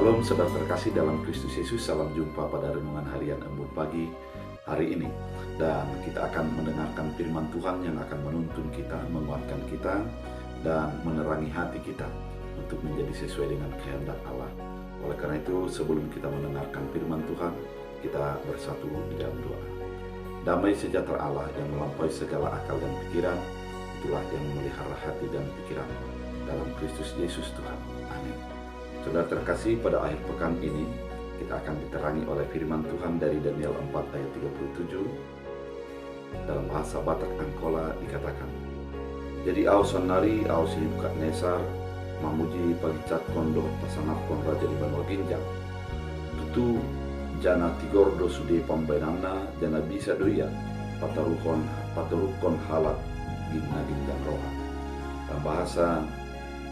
Shalom saudara terkasih dalam Kristus Yesus. Salam jumpa pada renungan harian Embun Pagi hari ini. Dan kita akan mendengarkan firman Tuhan yang akan menuntun kita, menguatkan kita, dan menerangi hati kita untuk menjadi sesuai dengan kehendak Allah. Oleh karena itu, sebelum kita mendengarkan firman Tuhan, kita bersatu di dalam doa. Damai sejahtera Allah yang melampaui segala akal dan pikiran, itulah yang memelihara hati dan pikiran dalam Kristus Yesus Tuhan. Amin. Saudara terkasih, pada akhir pekan ini kita akan diterangi oleh firman Tuhan dari Daniel 4 ayat 37. Dalam bahasa Batak Angkola dikatakan, jadi au sonari au si Nebukadnezar mamuji pagicat kondo pasanapkon raja di Banua Ginjang. Tutu jana tigordo sude pambenana jana bisa doya patarukon halat gina ginjang roha. Dalam bahasa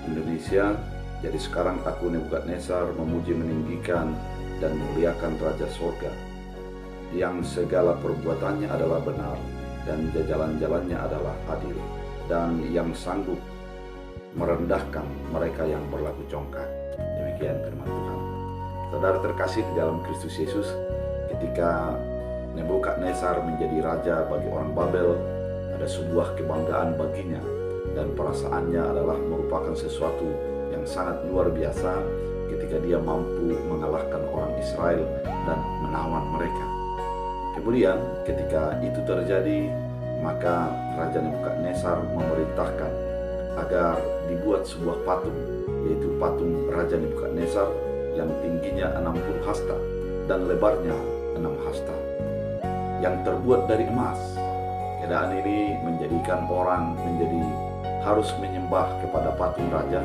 Indonesia, jadi sekarang aku Nebukadnezar memuji, meninggikan, dan memuliakan Raja Sorga, yang segala perbuatannya adalah benar, dan jalan-jalannya adalah adil, dan yang sanggup merendahkan mereka yang berlaku congkak. Demikian firman Tuhan. Saudara terkasih di dalam Kristus Yesus, ketika Nebukadnezar menjadi raja bagi orang Babel, ada sebuah kebanggaan baginya, dan perasaannya adalah merupakan sesuatu yang sangat luar biasa ketika dia mampu mengalahkan orang Israel dan menawan mereka. Kemudian ketika itu terjadi, maka Raja Nebukadnezar memerintahkan agar dibuat sebuah patung, yaitu patung Raja Nebukadnezar yang tingginya 60 hasta dan lebarnya 6 hasta, yang terbuat dari emas. Keadaan ini menjadikan orang harus menyembah kepada patung raja,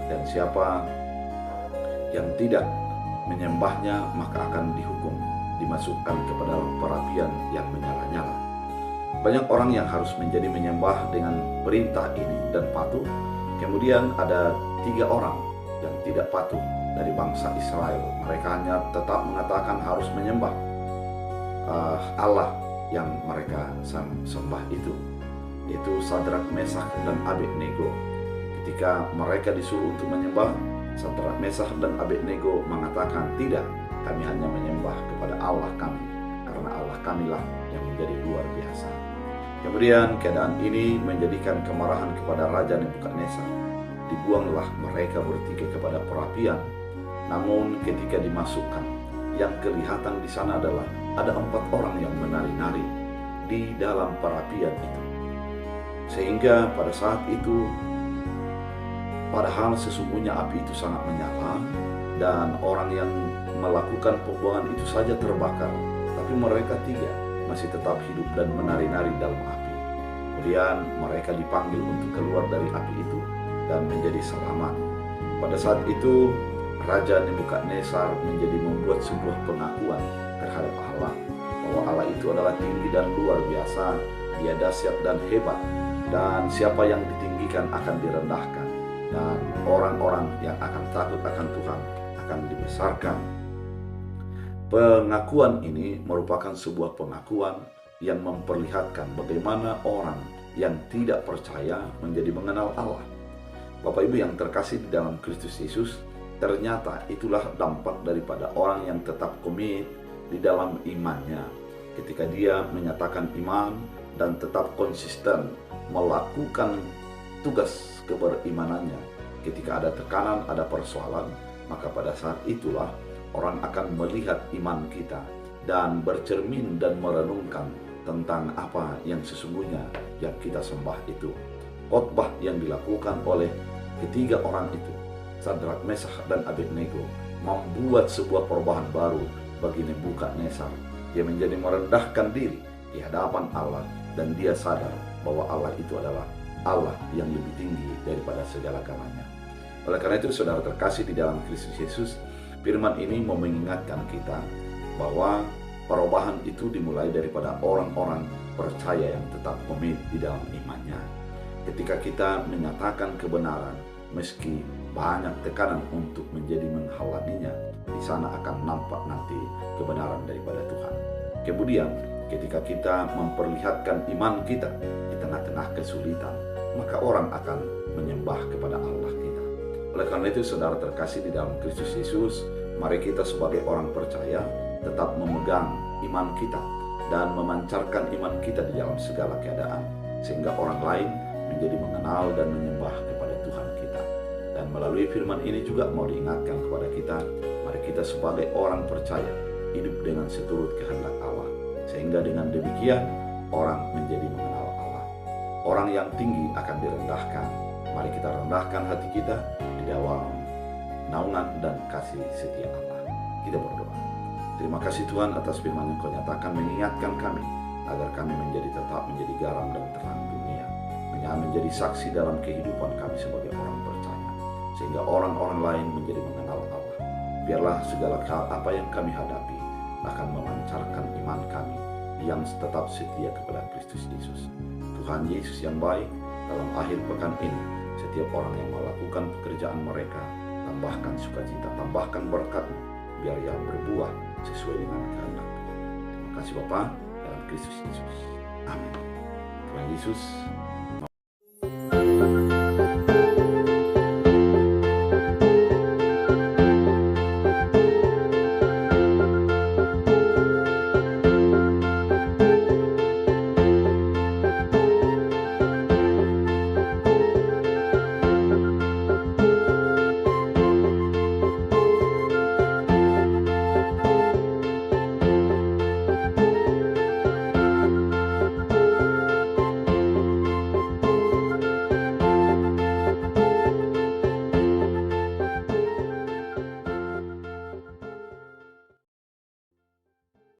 dan siapa yang tidak menyembahnya maka akan dihukum, dimasukkan ke dalam perapian yang menyala-nyala. Banyak orang yang harus menjadi menyembah dengan perintah ini dan patuh. Kemudian ada 3 orang yang tidak patuh dari bangsa Israel. Mereka hanya tetap mengatakan harus menyembah Allah yang mereka sembah itu, yaitu Sadrak, Mesak, dan Abednego. Ketika mereka disuruh untuk menyembah, Sadrak, Mesak, dan Abednego mengatakan, tidak, kami hanya menyembah kepada Allah kami, karena Allah kamilah yang menjadi luar biasa. Kemudian keadaan ini menjadikan kemarahan kepada Raja Nebukadnezar. Dibuanglah mereka bertiga kepada perapian. Namun ketika dimasukkan, yang kelihatan di sana adalah ada 4 orang yang menari-nari di dalam perapian itu. Sehingga pada saat itu, padahal sesungguhnya api itu sangat menyala dan orang yang melakukan pembuangan itu saja terbakar, tapi mereka 3 masih tetap hidup dan menari-nari dalam api. Kemudian mereka dipanggil untuk keluar dari api itu dan menjadi selamat. Pada saat itu Raja Nebukadnezar membuat sebuah pengakuan terhadap Allah, bahwa Allah itu adalah tinggi dan luar biasa, Dia dahsyat dan hebat, dan siapa yang ditinggikan akan direndahkan, dan orang-orang yang akan takut akan Tuhan akan dibesarkan. Pengakuan ini merupakan sebuah pengakuan yang memperlihatkan bagaimana orang yang tidak percaya menjadi mengenal Allah. Bapak Ibu yang terkasih di dalam Kristus Yesus, ternyata itulah dampak daripada orang yang tetap komit di dalam imannya. Ketika dia menyatakan iman dan tetap konsisten melakukan tugas keberimanannya, ketika ada tekanan, ada persoalan, maka pada saat itulah orang akan melihat iman kita dan bercermin dan merenungkan tentang apa yang sesungguhnya yang kita sembah itu. Khotbah yang dilakukan oleh ketiga orang itu, Sadrak, Mesak, dan Abednego, membuat sebuah perubahan baru bagi Nebukadnezar. Dia menjadi merendahkan diri di hadapan Allah, dan dia sadar bahwa Allah itu adalah Allah yang lebih tinggi daripada segala-galanya. Oleh karena itu, saudara terkasih di dalam Kristus Yesus, firman ini mau mengingatkan kita bahwa perubahan itu dimulai daripada orang-orang percaya yang tetap komit di dalam imannya. Ketika kita menyatakan kebenaran, meski banyak tekanan untuk menjadi menghalanginya, di sana akan nampak nanti kebenaran daripada Tuhan. Kemudian ketika kita memperlihatkan iman kita di tengah-tengah kesulitan, maka orang akan menyembah kepada Allah kita. Oleh karena itu, saudara terkasih di dalam Kristus Yesus, Mari kita sebagai orang percaya tetap memegang iman kita dan memancarkan iman kita di dalam segala keadaan, sehingga orang lain menjadi mengenal dan menyembah kepada Tuhan kita. Dan melalui firman ini juga mau diingatkan kepada kita, mari kita sebagai orang percaya hidup dengan seturut kehendak Allah, sehingga dengan demikian orang menjadi mengenal Allah. Orang yang tinggi akan direndahkan. Mari kita rendahkan hati kita di dalam naungan dan kasih setia Allah. Kita berdoa. Terima kasih Tuhan atas firman yang Kau nyatakan mengingatkan kami agar kami tetap menjadi garam dan terang dunia, menjadi saksi dalam kehidupan kami sebagai orang percaya, sehingga orang-orang lain menjadi mengenal Allah. Biarlah segala hal apa yang kami hadapi akan memancarkan iman kami yang tetap setia kepada Kristus Yesus. Tuhan Yesus yang baik, dalam akhir pekan ini setiap orang yang melakukan pekerjaan mereka, tambahkan sukacita, tambahkan berkat-Mu, biar yang berbuah sesuai dengan kehendak Tuhan. Terima kasih Bapa, dalam Kristus Yesus. Amin. Tuhan Yesus